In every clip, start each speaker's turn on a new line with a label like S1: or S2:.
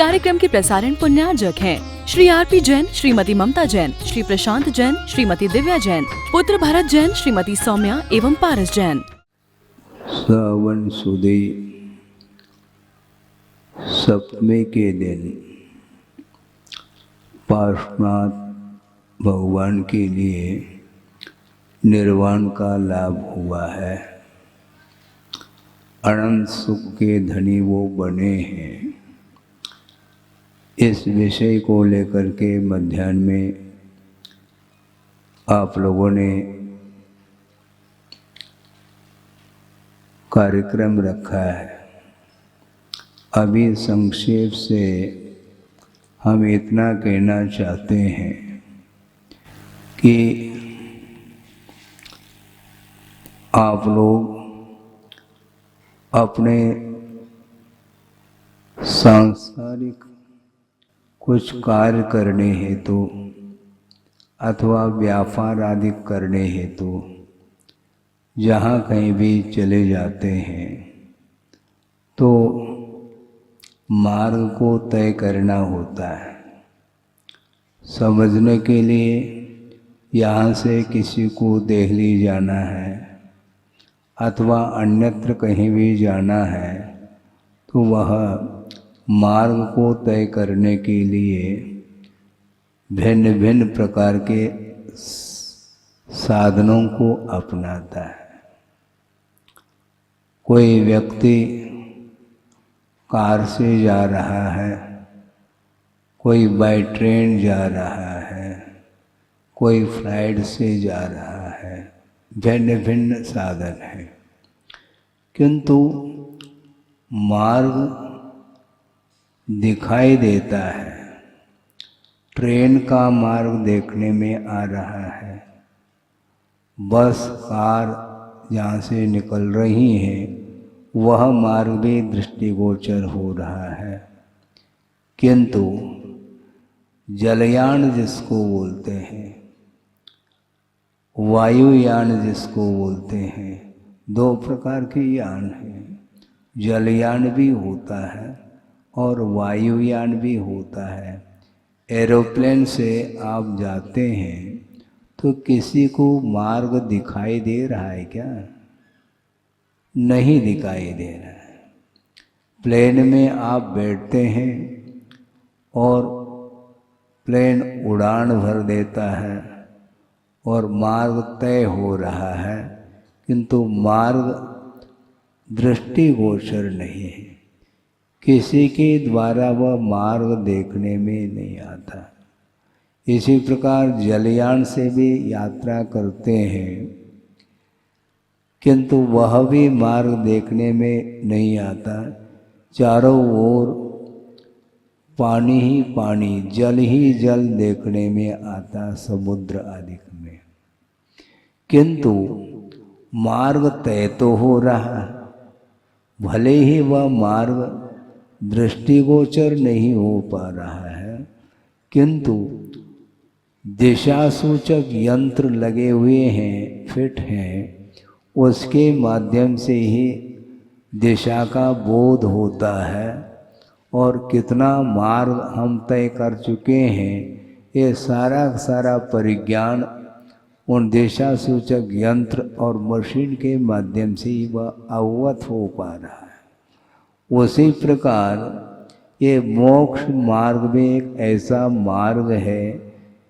S1: कार्यक्रम के प्रसारण पुण्यार्जक हैं श्री आरपी जैन, श्रीमती ममता जैन, श्री प्रशांत जैन, श्रीमती दिव्या जैन, पुत्र भरत जैन, श्रीमती सौम्या एवं पारस जैन।
S2: सावन सुदी सप्तमी के दिन पार्श्वनाथ भगवान के लिए निर्वाण का लाभ हुआ है। अनंत सुख के धनी वो बने हैं। इस विषय को लेकर के मध्याह्न में आप लोगों ने कार्यक्रम रखा है। अभी संक्षेप से हम इतना कहना चाहते हैं कि आप लोग अपने सांसारिक कुछ कार्य करने हेतु अथवा व्यापार आदि करने हेतु जहाँ कहीं भी चले जाते हैं तो मार्ग को तय करना होता है। समझने के लिए यहाँ से किसी को दिल्ली जाना है अथवा अन्यत्र कहीं भी जाना है तो वह मार्ग को तय करने के लिए भिन्न भिन्न प्रकार के साधनों को अपनाता है। कोई व्यक्ति कार से जा रहा है, कोई बाय ट्रेन जा रहा है, कोई फ्लाइट से जा रहा है, भिन्न भिन्न साधन हैं। किंतु मार्ग दिखाई देता है। ट्रेन का मार्ग देखने में आ रहा है, बस कार जहाँ से निकल रही है वह मार्ग भी दृष्टिगोचर हो रहा है। किंतु जलयान जिसको बोलते हैं, वायुयान जिसको बोलते हैं, दो प्रकार के यान हैं। जलयान भी होता है और वायुयान भी होता है। एरोप्लेन से आप जाते हैं तो किसी को मार्ग दिखाई दे रहा है क्या? नहीं दिखाई दे रहा है। प्लेन में आप बैठते हैं और प्लेन उड़ान भर देता है और मार्ग तय हो रहा है, किंतु मार्ग दृष्टिगोचर नहीं है। किसी के द्वारा वह मार्ग देखने में नहीं आता। इसी प्रकार जलयान से भी यात्रा करते हैं, किंतु वह भी मार्ग देखने में नहीं आता। चारों ओर पानी ही पानी, जल ही जल देखने में आता, समुद्र आदि में। किंतु मार्ग तय तो हो रहा है, भले ही वह मार्ग दृष्टिगोचर नहीं हो पा रहा है, किंतु दिशा सूचक यंत्र लगे हुए हैं, फिट हैं, उसके माध्यम से ही दिशा का बोध होता है और कितना मार्ग हम तय कर चुके हैं ये सारा सारा परिज्ञान उन दिशा सूचक यंत्र और मशीन के माध्यम से ही वह अवगत हो पा रहा है। उसी प्रकार ये मोक्ष मार्ग भी एक ऐसा मार्ग है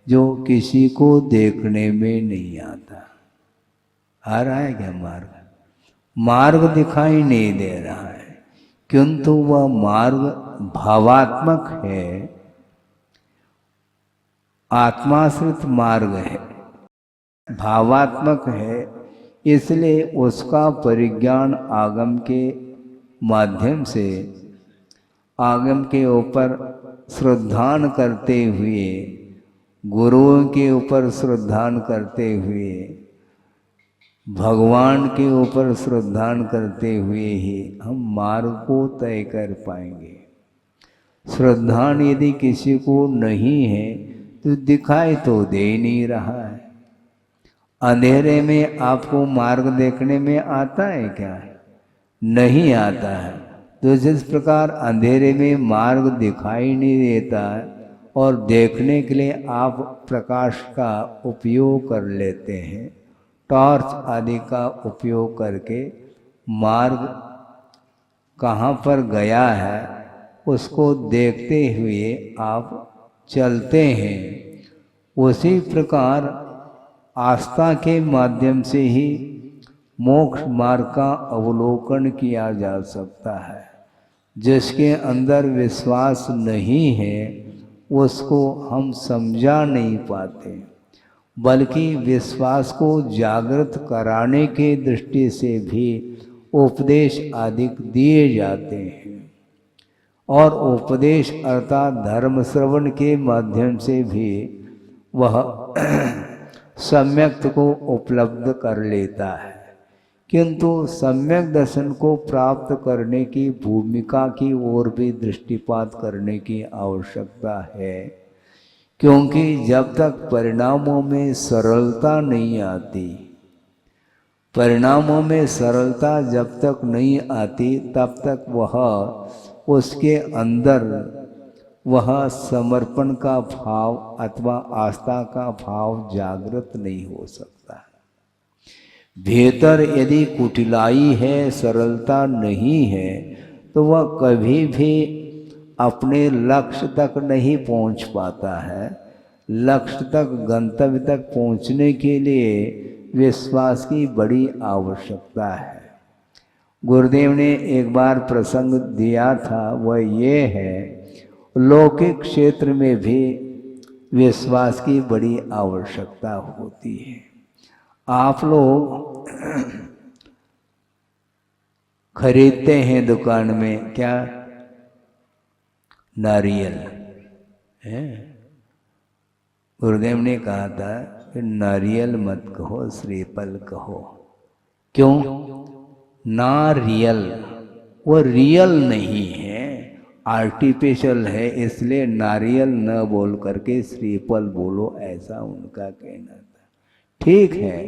S2: जो किसी को देखने में नहीं आता। आ रहा है क्या मार्ग? मार्ग दिखाई नहीं दे रहा है, किंतु वह मार्ग भावात्मक है, आत्माश्रित मार्ग है, भावात्मक है। इसलिए उसका परिज्ञान आगम के माध्यम से, आगम के ऊपर श्रद्धान करते हुए, गुरुओं के ऊपर श्रद्धान करते हुए, भगवान के ऊपर श्रद्धान करते हुए ही हम मार्ग को तय कर पाएंगे। श्रद्धान यदि किसी को नहीं है तो दिखाई तो दे नहीं रहा है। अंधेरे में आपको मार्ग देखने में आता है क्या? नहीं आता है। तो जिस प्रकार अंधेरे में मार्ग दिखाई नहीं देता और देखने के लिए आप प्रकाश का उपयोग कर लेते हैं, टॉर्च आदि का उपयोग करके मार्ग कहाँ पर गया है उसको देखते हुए आप चलते हैं, उसी प्रकार आस्था के माध्यम से ही मोक्ष मार्ग का अवलोकन किया जा सकता है। जिसके अंदर विश्वास नहीं है उसको हम समझा नहीं पाते, बल्कि विश्वास को जागृत कराने के दृष्टि से भी उपदेश आदि दिए जाते हैं, और उपदेश अर्थात धर्म श्रवण के माध्यम से भी वह सम्यक को उपलब्ध कर लेता है। किंतु सम्यक दर्शन को प्राप्त करने की भूमिका की ओर भी दृष्टिपात करने की आवश्यकता है, क्योंकि जब तक परिणामों में सरलता नहीं आती, परिणामों में सरलता जब तक नहीं आती तब तक वह उसके अंदर वह समर्पण का भाव अथवा आस्था का भाव जागृत नहीं हो सकता। भीतर यदि कुटिलाई है, सरलता नहीं है, तो वह कभी भी अपने लक्ष्य तक नहीं पहुंच पाता है। लक्ष्य तक, गंतव्य तक पहुंचने के लिए विश्वास की बड़ी आवश्यकता है। गुरुदेव ने एक बार प्रसंग दिया था, वह ये है, लौकिक क्षेत्र में भी विश्वास की बड़ी आवश्यकता होती है। आप लोग खरीदते हैं दुकान में क्या? नारियल है। गुरुदेव ने कहा था कि नारियल मत कहो, श्रीफल कहो। क्यों? नारियल वो रियल नहीं है, आर्टिफिशियल है, इसलिए नारियल न बोल करके श्रीफल बोलो, ऐसा उनका कहना था। ठीक है,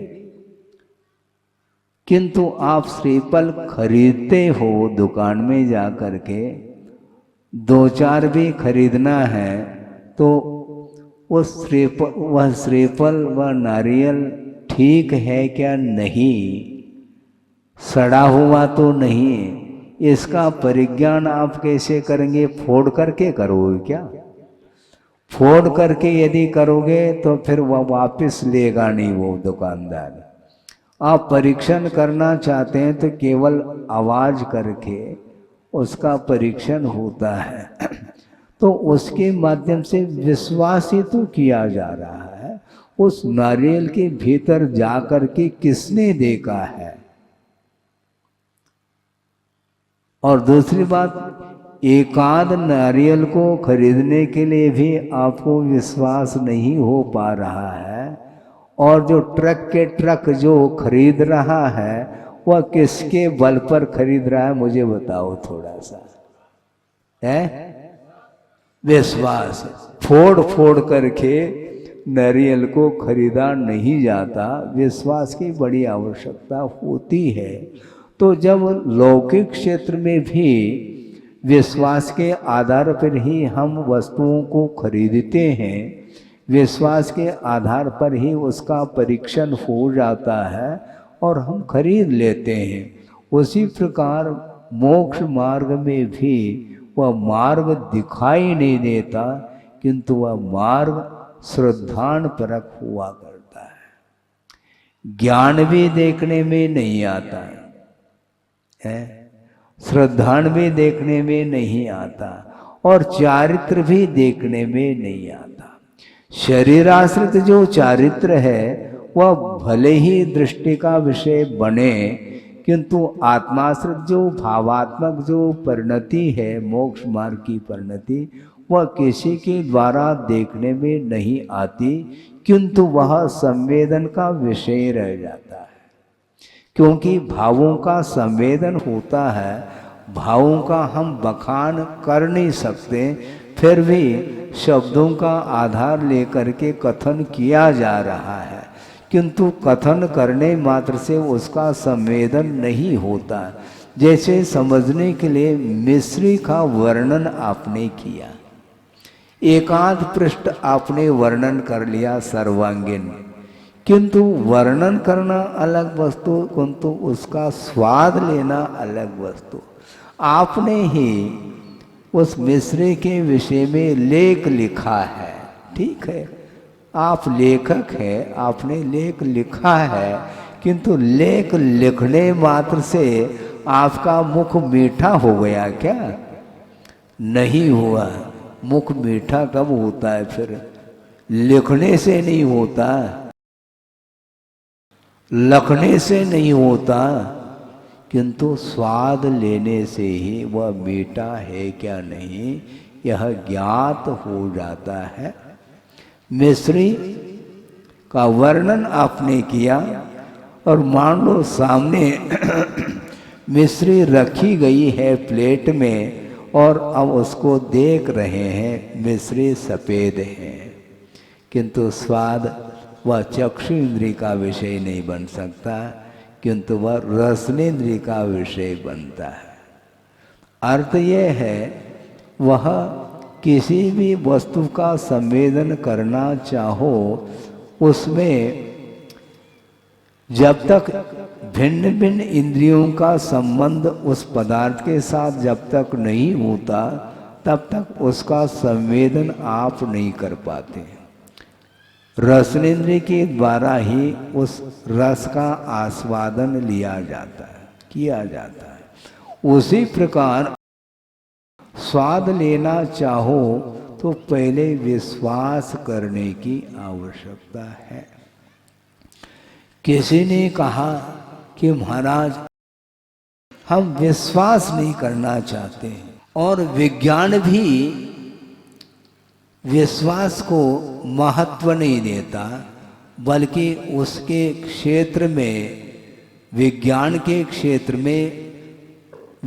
S2: किंतु आप श्रीफल खरीदते हो दुकान में जा कर के, दो चार भी खरीदना है तो उस वह श्रीफल व नारियल ठीक है क्या नहीं, सड़ा हुआ तो नहीं, इसका परिज्ञान आप कैसे करेंगे? फोड़ करके करोगे क्या? फोड़ करके यदि करोगे तो फिर वह वापस लेगा नहीं वो दुकानदार। आप परीक्षण करना चाहते हैं तो केवल आवाज करके उसका परीक्षण होता है, तो उसके माध्यम से विश्वास ही तो किया जा रहा है। उस नारियल के भीतर जा कर के किसने देखा है? और दूसरी बात, एकाध नारियल को खरीदने के लिए भी आपको विश्वास नहीं हो पा रहा है, और जो ट्रक के ट्रक जो खरीद रहा है वह किसके बल पर खरीद रहा है? मुझे बताओ थोड़ा सा। है विश्वास। फोड़ फोड़ करके नारियल को खरीदा नहीं जाता, विश्वास की बड़ी आवश्यकता होती है। तो जब लौकिक क्षेत्र में भी विश्वास के आधार पर ही हम वस्तुओं को खरीदते हैं, विश्वास के आधार पर ही उसका परीक्षण हो जाता है और हम खरीद लेते हैं। उसी प्रकार मोक्ष मार्ग में भी वह मार्ग दिखाई नहीं देता, किंतु वह मार्ग श्रद्धान परक हुआ करता है। ज्ञान भी देखने में नहीं आता है, श्रद्धान भी देखने में नहीं आता, और चारित्र भी देखने में नहीं आता। शरीराश्रित जो चारित्र है वह भले ही दृष्टि का विषय बने, किंतु आत्माश्रित जो भावात्मक जो परिणति है, मोक्ष मार्ग की परिणति, वह किसी के द्वारा देखने में नहीं आती, किंतु वह संवेदन का विषय रह जाता है। क्योंकि भावों का संवेदन होता है, भावों का हम बखान कर नहीं सकते, फिर भी शब्दों का आधार लेकर के कथन किया जा रहा है, किंतु कथन करने मात्र से उसका संवेदन नहीं होता। जैसे समझने के लिए मिश्री का वर्णन आपने किया, एकांत पृष्ठ आपने वर्णन कर लिया सर्वांगीण, किंतु वर्णन करना अलग वस्तु, किंतु उसका स्वाद लेना अलग वस्तु। आपने ही उस मिश्री के विषय में लेख लिखा है, ठीक है, आप लेखक हैं, आपने लेख लिखा है, किंतु लेख लिखने मात्र से आपका मुख मीठा हो गया क्या? नहीं हुआ। मुख मीठा कब होता है? फिर लिखने से नहीं होता, लखने से नहीं होता, किंतु स्वाद लेने से ही वह मीठा है क्या नहीं यह ज्ञात हो जाता है। मिश्री का वर्णन आपने किया और मान लो सामने मिश्री रखी गई है प्लेट में और अब उसको देख रहे हैं, मिश्री सफ़ेद है, किंतु स्वाद वह चक्षु इंद्रिय का विषय नहीं बन सकता, किंतु वह रसनेन्द्रिय का विषय बनता है। अर्थ यह है वह किसी भी वस्तु का संवेदन करना चाहो, उसमें जब तक भिन्न भिन्न इंद्रियों का संबंध उस पदार्थ के साथ जब तक नहीं होता, तब तक उसका संवेदन आप नहीं कर पाते। रसनेन्द्रिय के द्वारा ही उस रस का आस्वादन लिया जाता है, किया जाता है। उसी प्रकार स्वाद लेना चाहो तो पहले विश्वास करने की आवश्यकता है। किसी ने कहा कि महाराज हम विश्वास नहीं करना चाहते, और विज्ञान भी विश्वास को महत्व नहीं देता, बल्कि उसके क्षेत्र में, विज्ञान के क्षेत्र में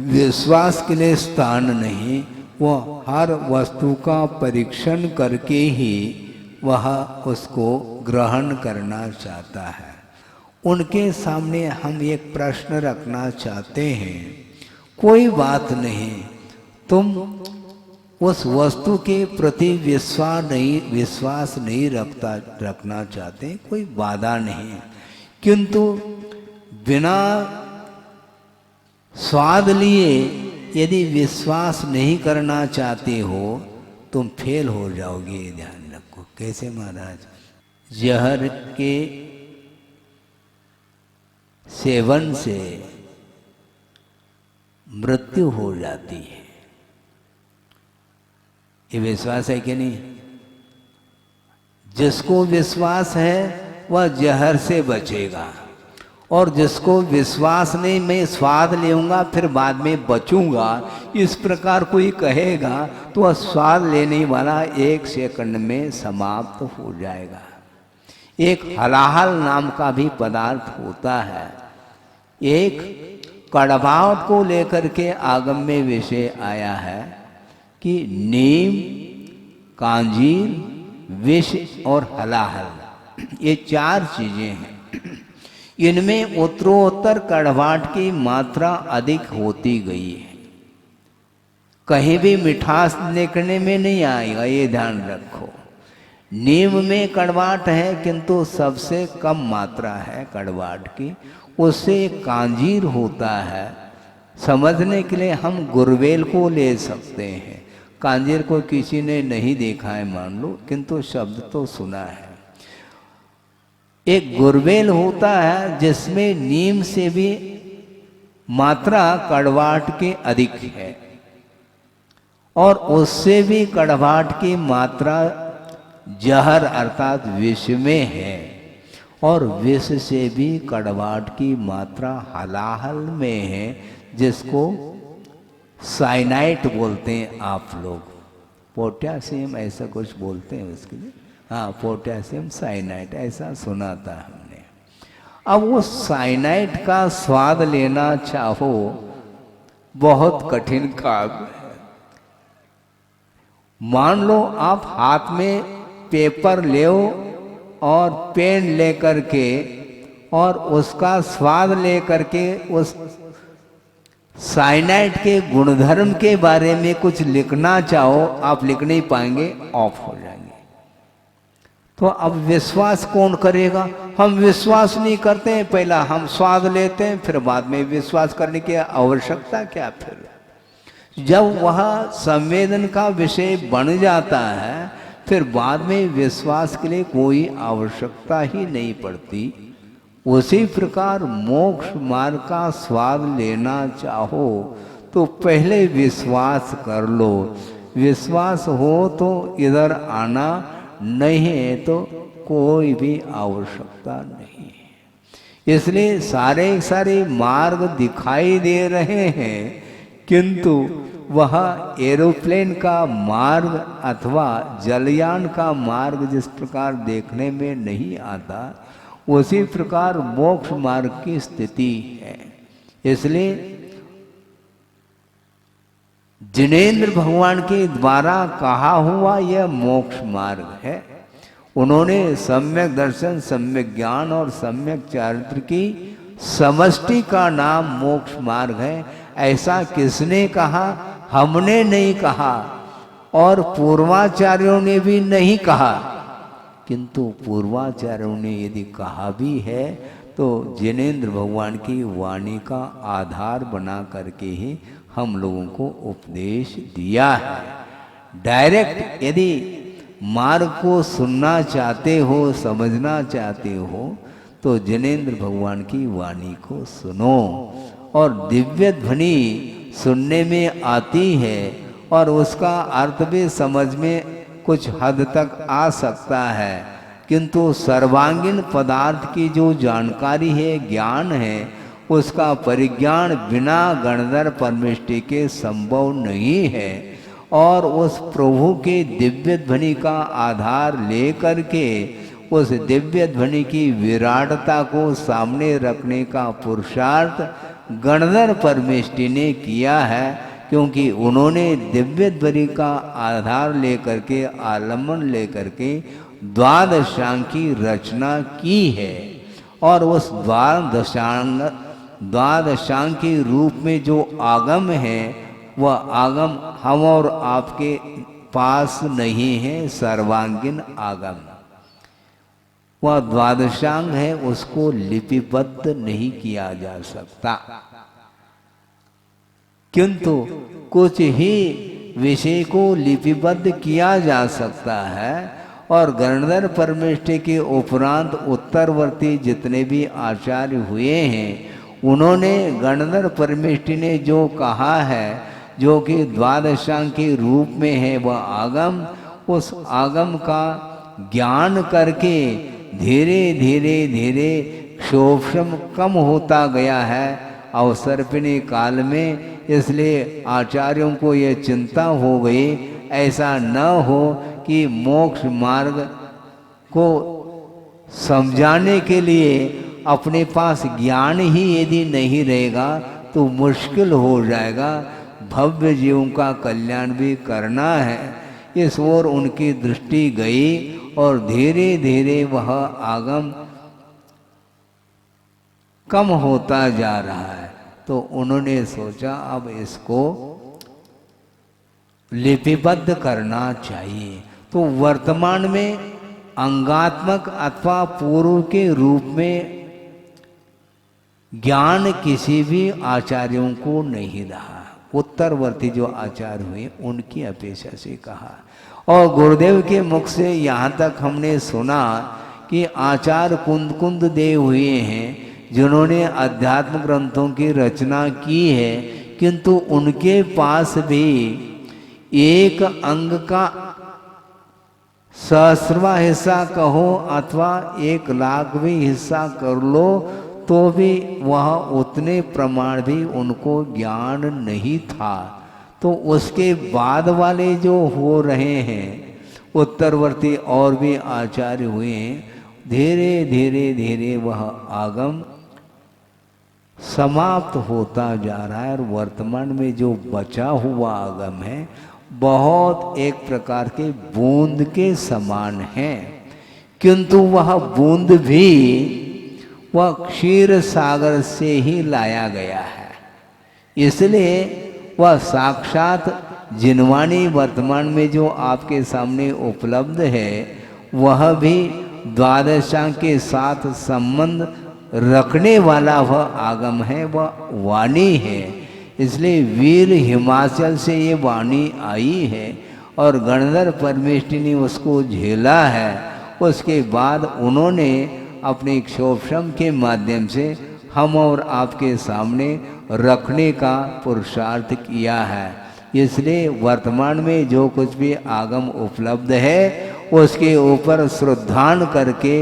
S2: विश्वास के लिए स्थान नहीं। वह हर वस्तु का परीक्षण करके ही वह उसको ग्रहण करना चाहता है। उनके सामने हम एक प्रश्न रखना चाहते हैं, कोई बात नहीं, तुम उस वस्तु के प्रति विश्वास नहीं रखना चाहते, कोई बाधा नहीं, किंतु बिना स्वाद लिए यदि विश्वास नहीं करना चाहते हो तुम फेल हो जाओगे, ये ध्यान रखो। कैसे महाराज? जहर के सेवन से मृत्यु हो जाती है, ये विश्वास है कि नहीं? जिसको विश्वास है वह जहर से बचेगा, और जिसको विश्वास नहीं, मैं स्वाद लेऊंगा फिर बाद में बचूंगा, इस प्रकार कोई कहेगा तो वह स्वाद लेने वाला 1 सेकंड में समाप्त हो जाएगा। एक हलाहल नाम का भी पदार्थ होता है, एक कड़वाहट को लेकर के आगम में विषय आया है कि नीम, कांजीर, विष और हलाहल, ये 4 चीजें हैं। इनमें उत्तरोत्तर कड़वाहट की मात्रा अधिक होती गई है, कहीं भी मिठास निकलने में नहीं आएगा, ये ध्यान रखो। नीम में कड़वाहट है किंतु सबसे कम मात्रा है कड़वाहट की, उससे कांजीर होता है। समझने के लिए हम गुरवेल को ले सकते हैं, कांजीर को किसी ने नहीं देखा है मान लो, किंतु शब्द तो सुना है। एक गुरवेल होता है जिसमें नीम से भी मात्रा कड़वाहट के अधिक है, और उससे भी कड़वाहट की मात्रा जहर अर्थात विष में है, और विष से भी कड़वाहट की मात्रा हलाहल में है, जिसको साइनाइट बोलते हैं आप लोग, पोटेशियम ऐसा कुछ बोलते हैं उसके लिए, हाँ पोटेशियम साइनाइट ऐसा सुना था हमने। अब वो साइनाइट का स्वाद लेना चाहो बहुत कठिन काम है। मान लो आप हाथ में पेपर ले और पेन लेकर के और उसका स्वाद लेकर के उस साइनाइड के गुणधर्म के बारे में कुछ लिखना चाहो, आप लिख नहीं पाएंगे, ऑफ हो जाएंगे। तो अब विश्वास कौन करेगा? हम विश्वास नहीं करते हैं, पहला हम स्वाद लेते हैं, फिर बाद में विश्वास करने की आवश्यकता क्या? फिर जब वह संवेदन का विषय बन जाता है, फिर बाद में विश्वास के लिए कोई आवश्यकता ही नहीं पड़ती। उसी प्रकार मोक्ष मार्ग का स्वाद लेना चाहो तो पहले विश्वास कर लो। विश्वास हो तो इधर आना, नहीं है तो कोई भी आवश्यकता नहीं है। इसलिए सारे मार्ग दिखाई दे रहे हैं, किंतु वह एरोप्लेन का मार्ग अथवा जलयान का मार्ग जिस प्रकार देखने में नहीं आता, उसी प्रकार मोक्ष मार्ग की स्थिति है। इसलिए जिनेंद्र भगवान के द्वारा कहा हुआ यह मोक्ष मार्ग है। उन्होंने सम्यक दर्शन, सम्यक ज्ञान और सम्यक चारित्र की समष्टि का नाम मोक्ष मार्ग है। ऐसा किसने कहा? हमने नहीं कहा और पूर्वाचार्यों ने भी नहीं कहा, किंतु पूर्वाचार्यों ने यदि कहा भी है तो जिनेंद्र भगवान की वाणी का आधार बना करके ही हम लोगों को उपदेश दिया है। डायरेक्ट यदि मार्ग को सुनना चाहते हो, समझना चाहते हो, तो जिनेंद्र भगवान की वाणी को सुनो। और दिव्य ध्वनि सुनने में आती है और उसका अर्थ भी समझ में कुछ हद तक आ सकता है, किंतु सर्वांगीण पदार्थ की जो जानकारी है, ज्ञान है, उसका परिज्ञान बिना गणधर परमेष्टि के संभव नहीं है। और उस प्रभु के दिव्य ध्वनि का आधार लेकर के उस दिव्य ध्वनि की विराटता को सामने रखने का पुरुषार्थ गणधर परमेष्टि ने किया है, क्योंकि उन्होंने दिव्य ध्वनि का आधार लेकर के, आलम्बन लेकर के द्वादशांग की रचना की है। और उस द्वादशांग के रूप में जो आगम है, वह आगम हम और आपके पास नहीं है, सर्वांगीण आगम। वह द्वादशांग है, उसको लिपिबद्ध नहीं किया जा सकता, किंतु कुछ ही विषय को लिपिबद्ध किया जा सकता है। और गणधर परमेष्टि के उपरांत उत्तरवर्ती जितने भी आचार्य हुए हैं, उन्होंने गणधर परमेष्टि ने जो कहा है, जो कि द्वादशांग के रूप में है, वह आगम, उस आगम का ज्ञान करके धीरे धीरे धीरे शोषम कम होता गया है अवसर्पिणी काल में। इसलिए आचार्यों को यह चिंता हो गई, ऐसा न हो कि मोक्ष मार्ग को समझाने के लिए अपने पास ज्ञान ही यदि नहीं रहेगा तो मुश्किल हो जाएगा। भव्य जीवों का कल्याण भी करना है, इस ओर उनकी दृष्टि गई और धीरे धीरे वह आगम कम होता जा रहा है। तो उन्होंने सोचा अब इसको लिपिबद्ध करना चाहिए। तो वर्तमान में अंगात्मक अथवा पूर्व के रूप में ज्ञान किसी भी आचार्यों को नहीं रहा। उत्तरवर्ती जो आचार्य हुए उनकी अपेक्षा से कहा। और गुरुदेव के मुख से यहाँ तक हमने सुना कि आचार्य कुंद देव हुए हैं जिन्होंने अध्यात्म ग्रंथों की रचना की है, किंतु उनके पास भी एक अंग का 100वां हिस्सा कहो अथवा 1,00,000 भी हिस्सा कर लो तो भी वह उतने प्रमाण भी उनको ज्ञान नहीं था। तो उसके बाद वाले जो हो रहे हैं उत्तरवर्ती और भी आचार्य हुए हैं, धीरे धीरे धीरे वह आगम समाप्त होता जा रहा है। और वर्तमान में जो बचा हुआ आगम है बहुत एक प्रकार के बूंद के समान है, किंतु वह बूंद भी वह क्षीर सागर से ही लाया गया है। इसलिए वह साक्षात जिनवाणी वर्तमान में जो आपके सामने उपलब्ध है वह भी द्वादशांग के साथ संबंध रखने वाला वह आगम है, वह वाणी है। इसलिए वीर हिमाचल से ये वाणी आई है और गणधर परमेष्टि ने उसको झेला है। उसके बाद उन्होंने अपने क्षोभम के माध्यम से हम और आपके सामने रखने का पुरुषार्थ किया है। इसलिए वर्तमान में जो कुछ भी आगम उपलब्ध है उसके ऊपर श्रद्धान करके,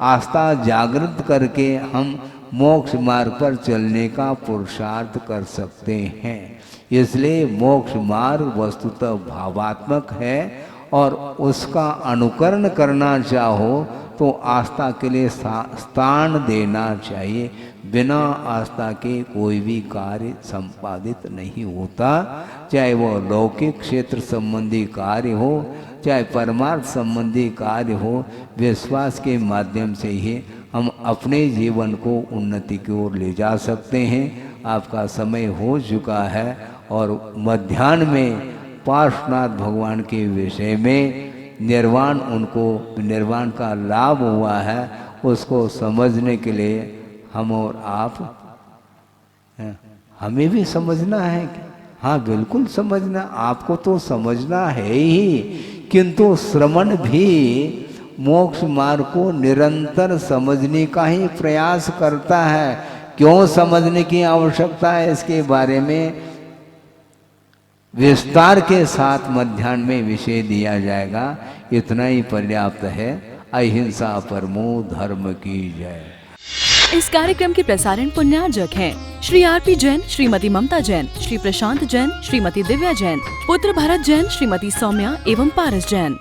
S2: आस्था जागृत करके हम मोक्ष मार्ग पर चलने का पुरुषार्थ कर सकते हैं। इसलिए मोक्ष मार्ग वस्तुतः भावात्मक है और उसका अनुकरण करना चाहो तो आस्था के लिए स्थान देना चाहिए। बिना आस्था के कोई भी कार्य संपादित नहीं होता, चाहे वो लौकिक क्षेत्र संबंधी कार्य हो चाहे परमार्थ संबंधी कार्य हो। विश्वास के माध्यम से ही हम अपने जीवन को उन्नति की ओर ले जा सकते हैं। आपका समय हो चुका है और मध्याह्न में पार्श्वनाथ भगवान के विषय में निर्वाण, उनको निर्वाण का लाभ हुआ है, उसको समझने के लिए हम और आप हमें भी समझना है। हाँ बिल्कुल समझना, आपको तो समझना है ही, किंतु श्रवण भी मोक्ष मार्ग को निरंतर समझने का ही प्रयास करता है। क्यों समझने की आवश्यकता है इसके बारे में विस्तार के साथ मध्याह्न में विषय दिया जाएगा। इतना ही पर्याप्त है। अहिंसा परमो धर्म की जय।
S1: इस कार्यक्रम के प्रसारण पुण्यार्जक हैं श्री आरपी जैन, श्रीमती ममता जैन, श्री प्रशांत जैन, श्रीमती दिव्या जैन, पुत्र भरत जैन, श्रीमती सौम्या एवं पारस जैन।